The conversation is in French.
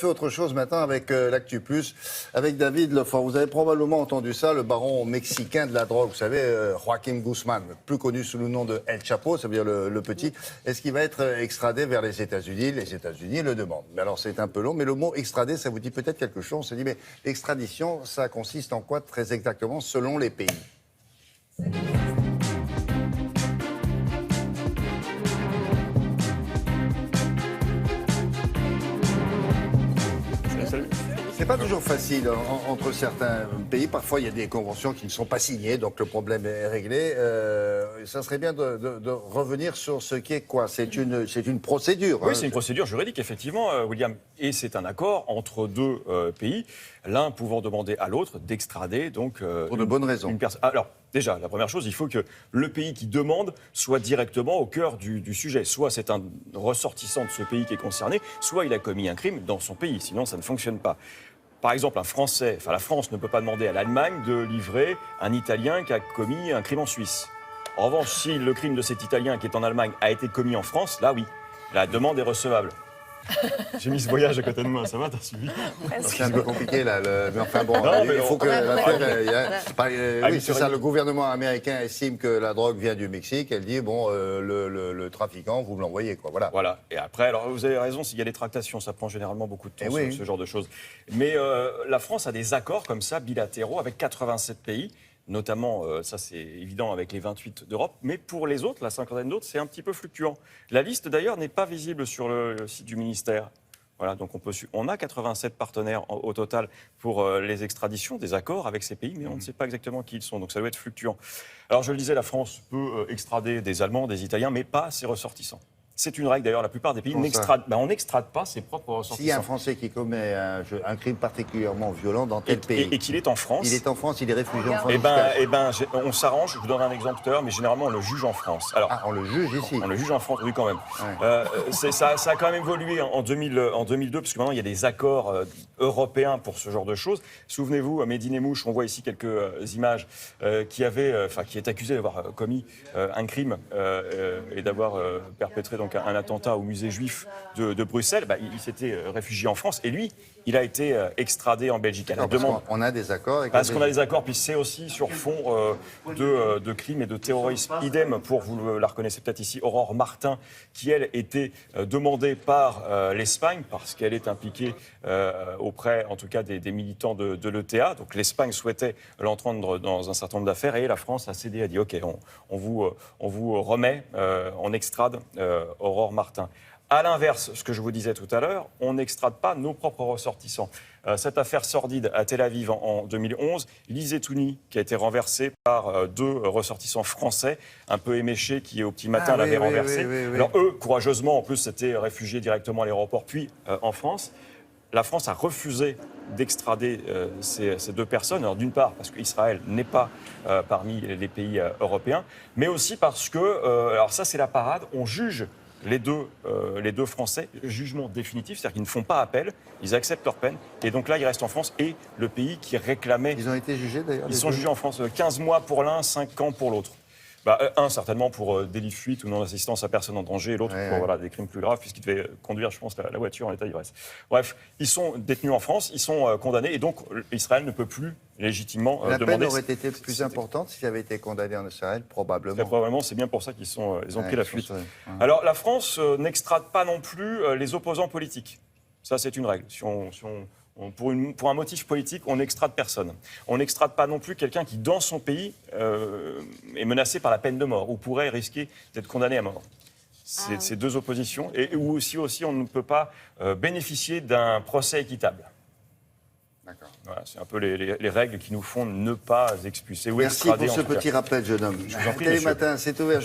fait autre chose maintenant avec l'Actu Plus, avec David Lefort. Vous avez probablement entendu ça, le baron mexicain de la drogue, vous savez, Joaquín Guzmán, plus connu sous le nom de El Chapo, ça veut dire le petit. Est-ce qu'il va être extradé vers les États-Unis? Les États-Unis le demandent. Mais alors c'est un peu long, mais le mot extradé, ça vous dit peut-être quelque chose. On se dit, mais l'extradition, ça consiste en quoi très exactement selon les pays? C'est pas toujours facile entre certains pays. Parfois, il y a des conventions qui ne sont pas signées, donc le problème est réglé. Ça serait bien de revenir sur ce qui est quoi? C'est une procédure. Oui, c'est une procédure juridique, effectivement, William. Et c'est un accord entre deux pays, l'un pouvant demander à l'autre d'extrader donc pour de bonnes raisons. Une personne. Alors, déjà, la première chose, il faut que le pays qui demande soit directement au cœur du sujet. Soit c'est un ressortissant de ce pays qui est concerné, soit il a commis un crime dans son pays. Sinon, ça ne fonctionne pas. Par exemple, la France ne peut pas demander à l'Allemagne de livrer un Italien qui a commis un crime en Suisse. En revanche, si le crime de cet Italien qui est en Allemagne a été commis en France, là oui, la demande est recevable. J'ai mis ce voyage à côté de moi, ça va, t'as suivi? C'est un peu compliqué là, mais enfin bon, il faut que l'affaire... oui, c'est ça, le gouvernement américain estime que la drogue vient du Mexique, elle dit, bon, le trafiquant, vous me l'envoyez, quoi, voilà. Voilà, et après, alors vous avez raison, s'il y a des tractations, ça prend généralement beaucoup de temps, ce genre de choses. Mais la France a des accords comme ça, bilatéraux, avec 87 pays, notamment, ça c'est évident avec les 28 d'Europe, mais pour les autres, la cinquantaine d'autres, c'est un petit peu fluctuant. La liste d'ailleurs n'est pas visible sur le site du ministère. Voilà, donc on a 87 partenaires au total pour les extraditions, des accords avec ces pays, mais on ne sait pas exactement qui ils sont, donc ça doit être fluctuant. Alors je le disais, la France peut extrader des Allemands, des Italiens, mais pas ses ressortissants. C'est une règle d'ailleurs, la plupart des pays n'extradent pas ses propres ressortissants. S'il y a un Français qui commet un crime particulièrement violent dans tel pays... Et qu'il est en France... Il est en France, il est réfugié en France. On s'arrange, je vous donne un exemple tout à l'heure, mais généralement on le juge en France. Alors, on le juge ici? On le juge en France, oui quand même. Ouais. Ça a quand même évolué en 2002, parce que maintenant il y a des accords européens pour ce genre de choses. Souvenez-vous, Médine Mouche, on voit ici quelques images, qui est accusé d'avoir commis un crime et d'avoir perpétré donc un attentat au musée juif de Bruxelles. Il s'était réfugié en France et lui, il a été extradé en Belgique. On a des accords avec parce qu'on a des accords, puis c'est aussi sur fond de crimes et de terrorisme. Idem pour, vous la reconnaissez peut-être ici, Aurore Martin, qui elle était demandée par l'Espagne parce qu'elle est impliquée auprès, en tout cas, des militants de l'ETA. Donc l'Espagne souhaitait l'entendre dans un certain nombre d'affaires et la France a cédé, a dit OK, on vous remet, on extrade Aurore Martin. À l'inverse, ce que je vous disais tout à l'heure, on n'extrade pas nos propres ressortissants. Cette affaire sordide à Tel Aviv en 2011, Lise Touni, qui a été renversée par deux ressortissants français, un peu éméchés, qui au petit matin l'avaient renversée. Oui. Alors eux, courageusement, en plus, s'étaient réfugiés directement à l'aéroport, puis en France. La France a refusé d'extrader ces deux personnes. Alors d'une part, parce qu'Israël n'est pas parmi les pays européens, mais aussi parce que, alors ça c'est la parade, on juge les deux Français, jugement définitif, c'est-à-dire qu'ils ne font pas appel, ils acceptent leur peine, et donc là, ils restent en France, et le pays qui réclamait... Ils ont été jugés, d'ailleurs? Ils sont jugés en France, 15 mois pour l'un, 5 ans pour l'autre. Un, certainement pour délit de fuite ou non-assistance à personne en danger, et l'autre pour des crimes plus graves, puisqu'il devait conduire, je pense, la voiture en état d'ivresse. Bref, ils sont détenus en France, ils sont condamnés, et donc Israël ne peut plus légitimement demander... La peine aurait été plus importante s'il avait été condamné en Israël, probablement. Très probablement, c'est bien pour ça qu'ils ont pris la fuite. Alors, la France n'extrade pas non plus les opposants politiques. Ça, c'est une règle. Pour un motif politique, on n'extrade personne. On n'extrade pas non plus quelqu'un qui, dans son pays, est menacé par la peine de mort ou pourrait risquer d'être condamné à mort. C'est deux oppositions. Et où aussi, on ne peut pas bénéficier d'un procès équitable. D'accord. Voilà, c'est un peu les règles qui nous font ne pas expulser ou extrader. Merci pour ce petit rappel, jeune homme. Je vous en prie, Télématin, c'est ouvert.